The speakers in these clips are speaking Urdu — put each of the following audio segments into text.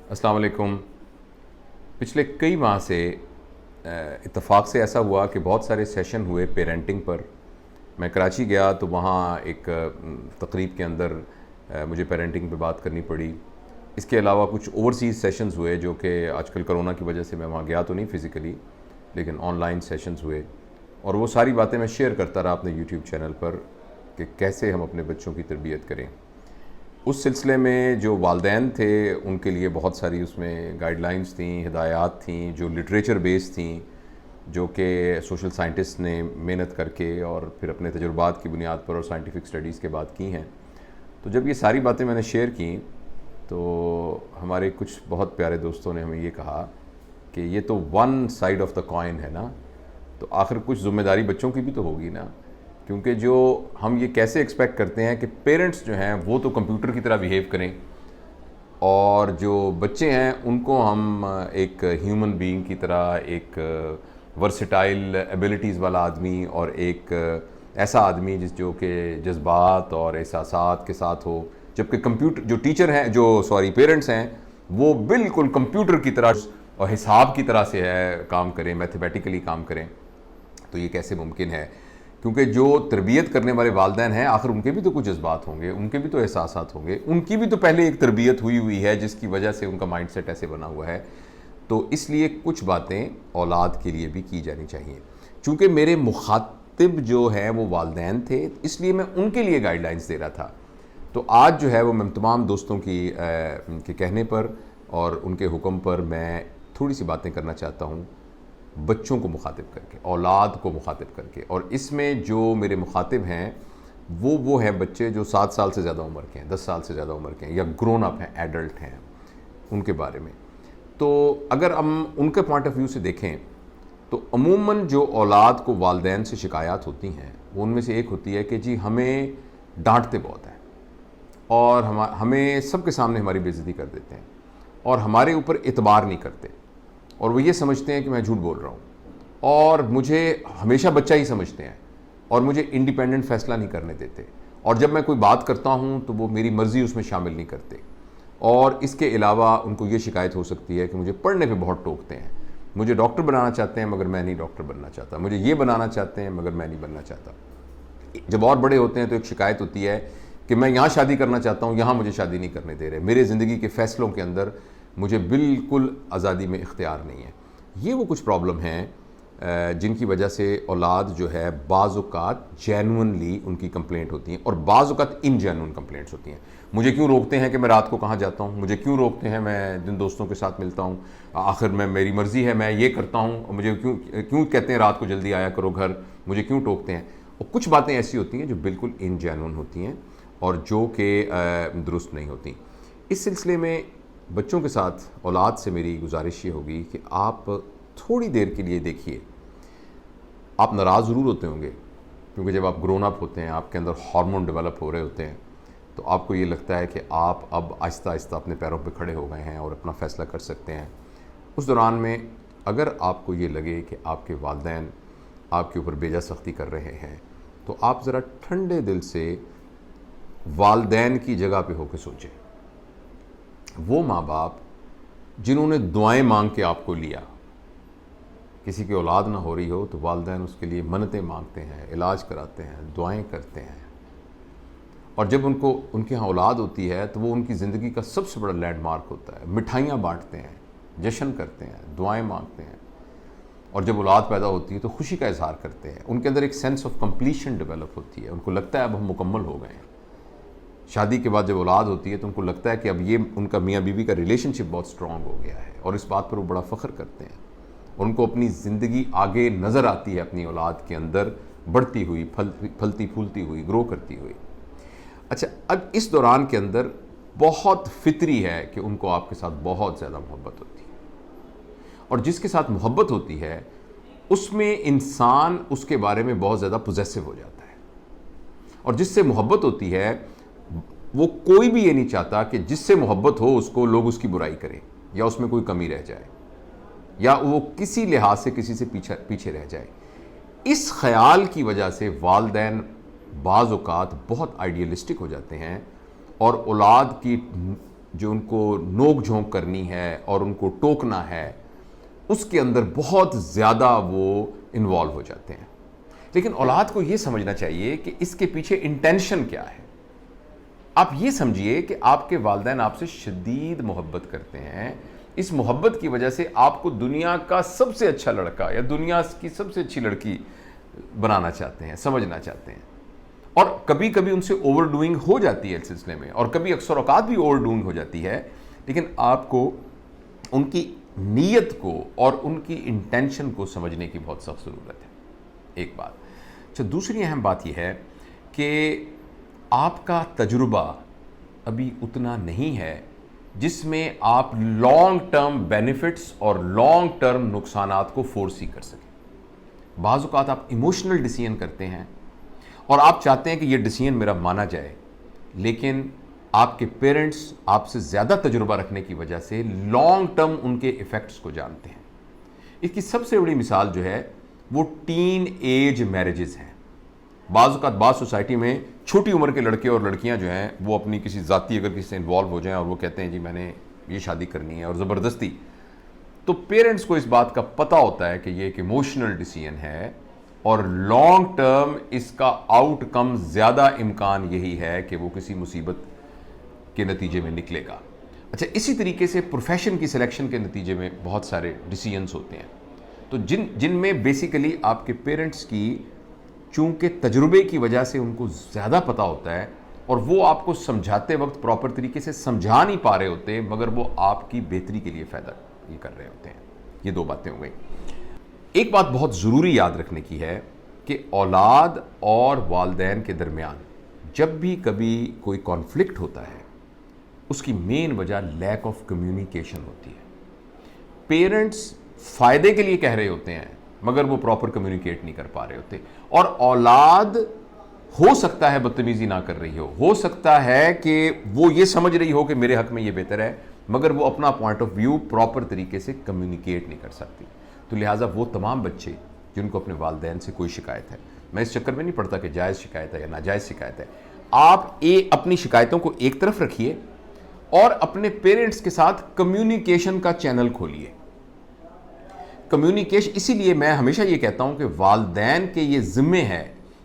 السلام علیکم۔ پچھلے کئی ماہ سے اتفاق سے ایسا ہوا کہ بہت سارے سیشن ہوئے پیرنٹنگ پر۔ میں کراچی گیا تو وہاں ایک تقریب کے اندر مجھے پیرنٹنگ پہ بات کرنی پڑی۔ اس کے علاوہ کچھ اوورسیز سیشنز ہوئے جو کہ آج کل کرونا کی وجہ سے میں وہاں گیا تو نہیں فزیکلی، لیکن آن لائن سیشنز ہوئے، اور وہ ساری باتیں میں شیئر کرتا رہا اپنے یوٹیوب چینل پر کہ کیسے ہم اپنے بچوں کی تربیت کریں۔ اس سلسلے میں جو والدین تھے ان کے لیے بہت ساری اس میں گائیڈ لائنز تھیں، ہدایات تھیں جو لٹریچر بیس تھیں، جو کہ سوشل سائنٹسٹ نے محنت کر کے اور پھر اپنے تجربات کی بنیاد پر اور سائنٹیفک سٹڈیز کے بعد کی ہیں۔ تو جب یہ ساری باتیں میں نے شیئر کیں تو ہمارے کچھ بہت پیارے دوستوں نے ہمیں یہ کہا کہ یہ تو one side of the coin ہے نا، تو آخر کچھ ذمہ داری بچوں کی بھی تو ہوگی نا، کیونکہ جو ہم یہ کیسے ایکسپیکٹ کرتے ہیں کہ پیرنٹس جو ہیں وہ تو کمپیوٹر کی طرح بیہیو کریں، اور جو بچے ہیں ان کو ہم ایک ہیومن بینگ کی طرح، ایک ورسٹائل ایبیلٹیز والا آدمی اور ایک ایسا آدمی جو کہ جذبات اور احساسات کے ساتھ ہو، جبکہ کمپیوٹر جو ٹیچر ہیں پیرنٹس ہیں وہ بالکل کمپیوٹر کی طرح اور حساب کی طرح سے کام کریں، میتھمیٹیکلی کام کریں۔ تو یہ کیسے ممکن ہے؟ کیونکہ جو تربیت کرنے والے والدین ہیں آخر ان کے بھی تو کچھ جذبات ہوں گے، ان کے بھی تو احساسات ہوں گے، ان کی بھی تو پہلے ایک تربیت ہوئی ہے جس کی وجہ سے ان کا مائنڈ سیٹ ایسے بنا ہوا ہے۔ تو اس لیے کچھ باتیں اولاد کے لیے بھی کی جانی چاہیے۔ چونکہ میرے مخاطب جو ہیں وہ والدین تھے، اس لیے میں ان کے لیے گائیڈ لائنز دے رہا تھا۔ تو آج جو ہے وہ میں تمام دوستوں کے کہنے پر اور ان کے حکم پر میں تھوڑی سی باتیں کرنا چاہتا ہوں بچوں کو مخاطب کر کے، اولاد کو مخاطب کر کے۔ اور اس میں جو میرے مخاطب ہیں وہ ہیں بچے جو 7 سال سے زیادہ عمر کے ہیں، 10 سال سے زیادہ عمر کے ہیں، یا گرون اپ ہیں، ایڈلٹ ہیں، ان کے بارے میں۔ تو اگر ہم ان کے پوائنٹ آف ویو سے دیکھیں تو عموماً جو اولاد کو والدین سے شکایات ہوتی ہیں وہ ان میں سے ایک ہوتی ہے کہ جی ہمیں ڈانٹتے بہت ہیں، اور ہمیں سب کے سامنے ہماری بے عزتی کر دیتے ہیں، اور ہمارے اوپر اعتبار نہیں کرتے، اور وہ یہ سمجھتے ہیں کہ میں جھوٹ بول رہا ہوں، اور مجھے ہمیشہ بچہ ہی سمجھتے ہیں، اور مجھے انڈیپینڈنٹ فیصلہ نہیں کرنے دیتے، اور جب میں کوئی بات کرتا ہوں تو وہ میری مرضی اس میں شامل نہیں کرتے۔ اور اس کے علاوہ ان کو یہ شکایت ہو سکتی ہے کہ مجھے پڑھنے پہ بہت ٹوکتے ہیں، مجھے ڈاکٹر بنانا چاہتے ہیں مگر میں نہیں ڈاکٹر بننا چاہتا، مجھے یہ بنانا چاہتے ہیں مگر میں نہیں بننا چاہتا۔ جب اور بڑے ہوتے ہیں تو ایک شکایت ہوتی ہے کہ میں یہاں شادی کرنا چاہتا ہوں، یہاں مجھے شادی نہیں کرنے دے رہے، میرے زندگی کے فیصلوں کے اندر مجھے بالکل آزادی میں اختیار نہیں ہے۔ یہ وہ کچھ پرابلم ہیں جن کی وجہ سے اولاد جو ہے بعض اوقات جینونلی ان کی کمپلینٹ ہوتی ہیں، اور بعض اوقات ان جینون کمپلینٹس ہوتی ہیں۔ مجھے کیوں روکتے ہیں کہ میں رات کو کہاں جاتا ہوں، مجھے کیوں روکتے ہیں میں جن دوستوں کے ساتھ ملتا ہوں، آخر میں میری مرضی ہے میں یہ کرتا ہوں، اور مجھے کیوں کہتے ہیں رات کو جلدی آیا کرو گھر، مجھے کیوں ٹوکتے ہیں۔ اور کچھ باتیں ایسی ہوتی ہیں جو بالکل ان جینون ہوتی ہیں اور جو کہ درست نہیں ہوتی۔ اس سلسلے میں بچوں کے ساتھ اولاد سے میری گزارش یہ ہوگی کہ آپ تھوڑی دیر کے لیے دیکھیے۔ آپ ناراض ضرور ہوتے ہوں گے، کیونکہ جب آپ گرون اپ ہوتے ہیں، آپ کے اندر ہارمون ڈیولپ ہو رہے ہوتے ہیں، تو آپ کو یہ لگتا ہے کہ آپ اب آہستہ آہستہ اپنے پیروں پہ کھڑے ہو گئے ہیں اور اپنا فیصلہ کر سکتے ہیں۔ اس دوران میں اگر آپ کو یہ لگے کہ آپ کے والدین آپ کے اوپر بیجا سختی کر رہے ہیں، تو آپ ذرا ٹھنڈے دل سے والدین کی جگہ پہ ہو کے سوچیں۔ وہ ماں باپ جنہوں نے دعائیں مانگ کے آپ کو لیا، کسی کی اولاد نہ ہو رہی ہو تو والدین اس کے لیے منتیں مانگتے ہیں، علاج کراتے ہیں، دعائیں کرتے ہیں، اور جب ان کے ہاں اولاد ہوتی ہے تو وہ ان کی زندگی کا سب سے بڑا لینڈ مارک ہوتا ہے۔ مٹھائیاں بانٹتے ہیں، جشن کرتے ہیں، دعائیں مانگتے ہیں، اور جب اولاد پیدا ہوتی ہے تو خوشی کا اظہار کرتے ہیں۔ ان کے اندر ایک سینس آف کمپلیشن ڈیولپ ہوتی ہے، ان کو لگتا ہے اب ہم مکمل ہو گئے ہیں۔ شادی کے بعد جب اولاد ہوتی ہے تو ان کو لگتا ہے کہ اب یہ ان کا میاں بیوی کا ریلیشن شپ بہت اسٹرانگ ہو گیا ہے، اور اس بات پر وہ بڑا فخر کرتے ہیں۔ ان کو اپنی زندگی آگے نظر آتی ہے اپنی اولاد کے اندر بڑھتی ہوئی، پھلتی پھولتی ہوئی، گرو کرتی ہوئی۔ اچھا، اب اس دوران کے اندر بہت فطری ہے کہ ان کو آپ کے ساتھ بہت زیادہ محبت ہوتی ہے، اور جس کے ساتھ محبت ہوتی ہے اس میں انسان اس کے بارے میں بہت زیادہ پوزیسو ہو جاتا ہے، اور جس سے محبت ہوتی ہے وہ کوئی بھی یہ نہیں چاہتا کہ جس سے محبت ہو اس کو لوگ اس کی برائی کریں، یا اس میں کوئی کمی رہ جائے، یا وہ کسی لحاظ سے کسی سے پیچھے رہ جائے۔ اس خیال کی وجہ سے والدین بعض اوقات بہت آئیڈیلسٹک ہو جاتے ہیں، اور اولاد کی جو ان کو نوک جھونک کرنی ہے اور ان کو ٹوکنا ہے، اس کے اندر بہت زیادہ وہ انوالو ہو جاتے ہیں. لیکن اولاد کو یہ سمجھنا چاہیے کہ اس کے پیچھے انٹینشن کیا ہے. آپ یہ سمجھیے کہ آپ کے والدین آپ سے شدید محبت کرتے ہیں، اس محبت کی وجہ سے آپ کو دنیا کا سب سے اچھا لڑکا یا دنیا کی سب سے اچھی لڑکی بنانا چاہتے ہیں، سمجھنا چاہتے ہیں. اور کبھی کبھی ان سے اوور ڈوئنگ ہو جاتی ہے اس سلسلے میں، اور کبھی اکثر اوقات بھی اوور ڈوئنگ ہو جاتی ہے، لیکن آپ کو ان کی نیت کو اور ان کی انٹینشن کو سمجھنے کی بہت سخت ضرورت ہے. ایک بات. اچھا، دوسری اہم بات یہ ہے کہ آپ کا تجربہ ابھی اتنا نہیں ہے جس میں آپ لانگ ٹرم بینیفٹس اور لانگ ٹرم نقصانات کو فورسی کر سکیں. بعض اوقات آپ ایموشنل ڈیسیژن کرتے ہیں اور آپ چاہتے ہیں کہ یہ ڈیسیژن میرا مانا جائے، لیکن آپ کے پیرنٹس آپ سے زیادہ تجربہ رکھنے کی وجہ سے لانگ ٹرم ان کے ایفیکٹس کو جانتے ہیں. اس کی سب سے بڑی مثال جو ہے وہ ٹین ایج میرجز ہیں. بعض اوقات بعض سوسائٹی میں چھوٹی عمر کے لڑکے اور لڑکیاں جو ہیں وہ اپنی کسی ذاتی اگر کسی سے انوالو ہو جائیں اور وہ کہتے ہیں جی میں نے یہ شادی کرنی ہے اور زبردستی، تو پیرنٹس کو اس بات کا پتہ ہوتا ہے کہ یہ ایک ایموشنل ڈیسیژن ہے اور لانگ ٹرم اس کا آؤٹ کم زیادہ امکان یہی ہے کہ وہ کسی مصیبت کے نتیجے میں نکلے گا. اچھا، اسی طریقے سے پروفیشن کی سلیکشن کے نتیجے میں بہت سارے ڈیسیژنس ہوتے ہیں، تو جن میں بیسیکلی آپ کے پیرنٹس کی چونکہ تجربے کی وجہ سے ان کو زیادہ پتہ ہوتا ہے اور وہ آپ کو سمجھاتے وقت پراپر طریقے سے سمجھا نہیں پا رہے ہوتے، مگر وہ آپ کی بہتری کے لیے فائدہ یہ کر رہے ہوتے ہیں. یہ دو باتیں ہو گئی. ایک بات بہت ضروری یاد رکھنے کی ہے کہ اولاد اور والدین کے درمیان جب بھی کبھی کوئی کانفلکٹ ہوتا ہے، اس کی مین وجہ لیک آف کمیونیکیشن ہوتی ہے. پیرنٹس فائدے کے لیے کہہ رہے ہوتے ہیں مگر وہ پراپر کمیونیکیٹ نہیں کر پا رہے ہوتے، اور اولاد ہو سکتا ہے بدتمیزی نہ کر رہی ہو سکتا ہے کہ وہ یہ سمجھ رہی ہو کہ میرے حق میں یہ بہتر ہے، مگر وہ اپنا پوائنٹ آف ویو پراپر طریقے سے کمیونیکیٹ نہیں کر سکتی. تو لہٰذا وہ تمام بچے جن کو اپنے والدین سے کوئی شکایت ہے، میں اس چکر میں نہیں پڑتا کہ جائز شکایت ہے یا ناجائز شکایت ہے، آپ اپنی شکایتوں کو ایک طرف رکھیے اور اپنے پیرنٹس کے ساتھ کمیونیکیشن کا چینل کھولیے. کمیونیکیشن اسی لیے میں ہمیشہ یہ کہتا ہوں کہ والدین کے یہ ذمہ ہے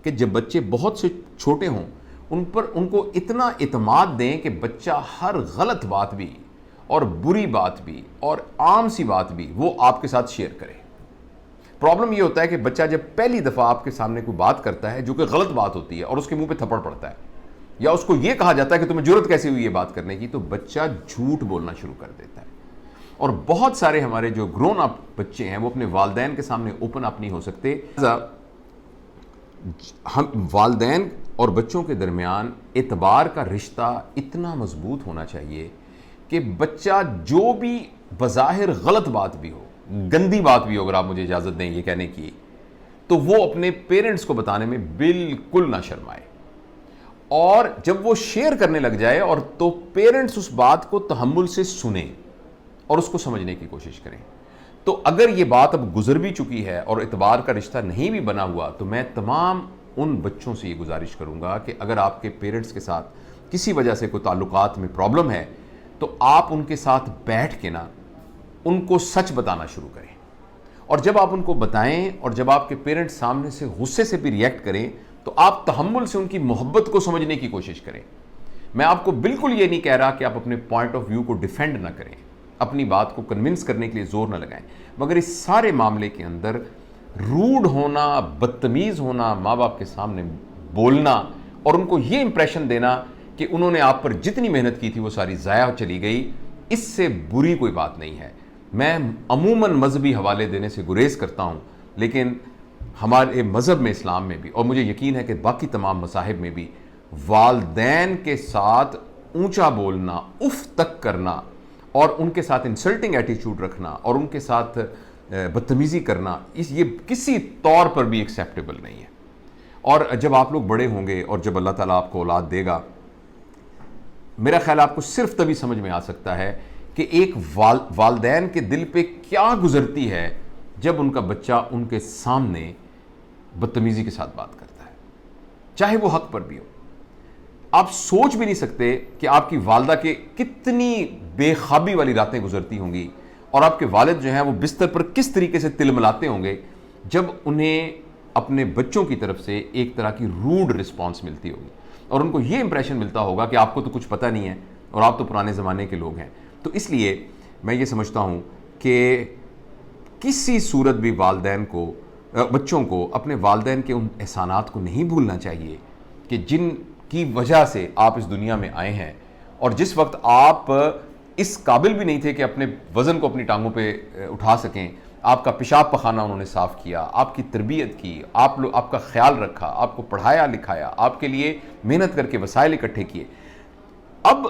کہ جب بچے بہت سے چھوٹے ہوں ان کو اتنا اعتماد دیں کہ بچہ ہر غلط بات بھی اور بری بات بھی اور عام سی بات بھی وہ آپ کے ساتھ شیئر کرے. پرابلم یہ ہوتا ہے کہ بچہ جب پہلی دفعہ آپ کے سامنے کوئی بات کرتا ہے جو کہ غلط بات ہوتی ہے اور اس کے منہ پہ تھپڑ پڑتا ہے یا اس کو یہ کہا جاتا ہے کہ تمہیں جرأت کیسے ہوئی یہ بات کرنے کی، تو بچہ جھوٹ بولنا شروع کر دیتا ہے. اور بہت سارے ہمارے جو گرون اپ بچے ہیں وہ اپنے والدین کے سامنے اوپن اپ نہیں ہو سکتے. ہم والدین اور بچوں کے درمیان اعتبار کا رشتہ اتنا مضبوط ہونا چاہیے کہ بچہ جو بھی بظاہر غلط بات بھی ہو، گندی بات بھی ہو، اگر آپ مجھے اجازت دیں یہ کہنے کی، تو وہ اپنے پیرنٹس کو بتانے میں بالکل نہ شرمائے، اور جب وہ شیئر کرنے لگ جائے اور تو پیرنٹس اس بات کو تحمل سے سنیں اور اس کو سمجھنے کی کوشش کریں. تو اگر یہ بات اب گزر بھی چکی ہے اور اعتبار کا رشتہ نہیں بھی بنا ہوا، تو میں تمام ان بچوں سے یہ گزارش کروں گا کہ اگر آپ کے پیرنٹس کے ساتھ کسی وجہ سے کوئی تعلقات میں پرابلم ہے تو آپ ان کے ساتھ بیٹھ کے نا ان کو سچ بتانا شروع کریں. اور جب آپ ان کو بتائیں اور جب آپ کے پیرنٹس سامنے سے غصے سے بھی ریئیکٹ کریں تو آپ تحمل سے ان کی محبت کو سمجھنے کی کوشش کریں. میں آپ کو بالکل یہ نہیں کہہ رہا کہ آپ اپنے پوائنٹ آف ویو کو ڈیفینڈ نہ کریں، اپنی بات کو کنونس کرنے کے لیے زور نہ لگائیں، مگر اس سارے معاملے کے اندر روڈ ہونا، بدتمیز ہونا، ماں باپ کے سامنے بولنا اور ان کو یہ امپریشن دینا کہ انہوں نے آپ پر جتنی محنت کی تھی وہ ساری ضائع چلی گئی، اس سے بری کوئی بات نہیں ہے. میں عموماً مذہبی حوالے دینے سے گریز کرتا ہوں، لیکن ہمارے مذہب میں، اسلام میں بھی، اور مجھے یقین ہے کہ باقی تمام مذاہب میں بھی، والدین کے ساتھ اونچا بولنا، اف تک کرنا اور ان کے ساتھ انسلٹنگ ایٹیچیوڈ رکھنا اور ان کے ساتھ بدتمیزی کرنا، یہ کسی طور پر بھی ایکسیپٹیبل نہیں ہے. اور جب آپ لوگ بڑے ہوں گے اور جب اللہ تعالیٰ آپ کو اولاد دے گا، میرا خیال آپ کو صرف تبھی سمجھ میں آ سکتا ہے کہ ایک والدین کے دل پہ کیا گزرتی ہے جب ان کا بچہ ان کے سامنے بدتمیزی کے ساتھ بات کرتا ہے، چاہے وہ حق پر بھی ہو. آپ سوچ بھی نہیں سکتے کہ آپ کی والدہ کے کتنی بے خوابی والی راتیں گزرتی ہوں گی اور آپ کے والد جو ہیں وہ بستر پر کس طریقے سے تلملاتے ہوں گے جب انہیں اپنے بچوں کی طرف سے ایک طرح کی روڈ رسپانس ملتی ہوگی، اور ان کو یہ امپریشن ملتا ہوگا کہ آپ کو تو کچھ پتہ نہیں ہے اور آپ تو پرانے زمانے کے لوگ ہیں۔ تو اس لیے میں یہ سمجھتا ہوں کہ کسی صورت بھی والدین کو، بچوں کو اپنے والدین کے ان احسانات کو نہیں بھولنا چاہیے کہ جن کی وجہ سے آپ اس دنیا میں آئے ہیں، اور جس وقت آپ اس قابل بھی نہیں تھے کہ اپنے وزن کو اپنی ٹانگوں پہ اٹھا سکیں، آپ کا پیشاب پخانہ انہوں نے صاف کیا، آپ کی تربیت کی، آپ کا خیال رکھا، آپ کو پڑھایا لکھایا، آپ کے لیے محنت کر کے وسائل اکٹھے کیے۔ اب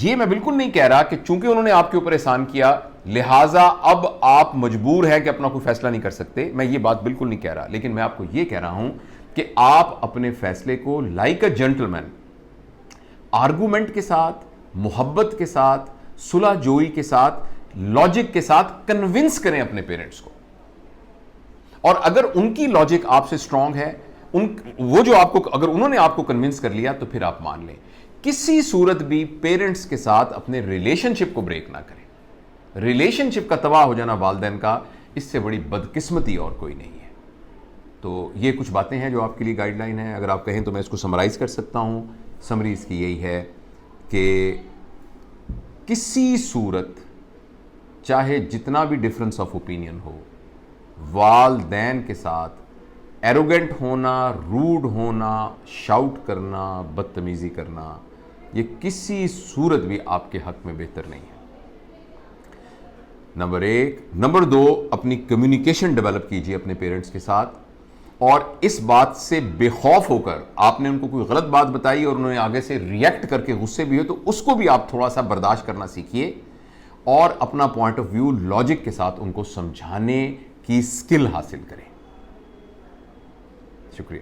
یہ میں بالکل نہیں کہہ رہا کہ چونکہ انہوں نے آپ کے اوپر احسان کیا لہٰذا اب آپ مجبور ہیں کہ اپنا کوئی فیصلہ نہیں کر سکتے، میں یہ بات بالکل نہیں کہہ رہا، لیکن میں آپ کو یہ کہہ رہا ہوں کہ آپ اپنے فیصلے کو لائک اے جنٹلمین، آرگومنٹ کے ساتھ، محبت کے ساتھ، صلح جوئی کے ساتھ، لاجک کے ساتھ کنونس کریں اپنے پیرنٹس کو، اور اگر ان کی لاجک آپ سے سٹرونگ ہے، وہ جو آپ کو، اگر انہوں نے آپ کو کنونس کر لیا تو پھر آپ مان لیں۔ کسی صورت بھی پیرنٹس کے ساتھ اپنے ریلیشن شپ کو بریک نہ کریں۔ ریلیشن شپ کا تباہ ہو جانا والدین کا، اس سے بڑی بدقسمتی اور کوئی نہیں ہے۔ تو یہ کچھ باتیں ہیں جو آپ کے لیے گائیڈ لائن ہے، اگر آپ کہیں تو میں اس کو سمرائز کر سکتا ہوں۔ سمری اس کی یہی ہے کہ کسی صورت چاہے جتنا بھی ڈفرنس آف اوپینین ہو، والدین کے ساتھ ایروگنٹ ہونا، روڈ ہونا، شاؤٹ کرنا، بدتمیزی کرنا، یہ کسی صورت بھی آپ کے حق میں بہتر نہیں ہے۔ نمبر 1۔ نمبر 2، اپنی کمیونیکیشن ڈیولپ کیجیے اپنے پیرنٹس کے ساتھ، اور اس بات سے بے خوف ہو کر آپ نے ان کو کوئی غلط بات بتائی اور انہوں نے آگے سے ریئیکٹ کر کے غصے بھی ہو تو اس کو بھی آپ تھوڑا سا برداشت کرنا سیکھیے، اور اپنا پوائنٹ آف ویو لاجک کے ساتھ ان کو سمجھانے کی اسکل حاصل کریں۔ شکریہ۔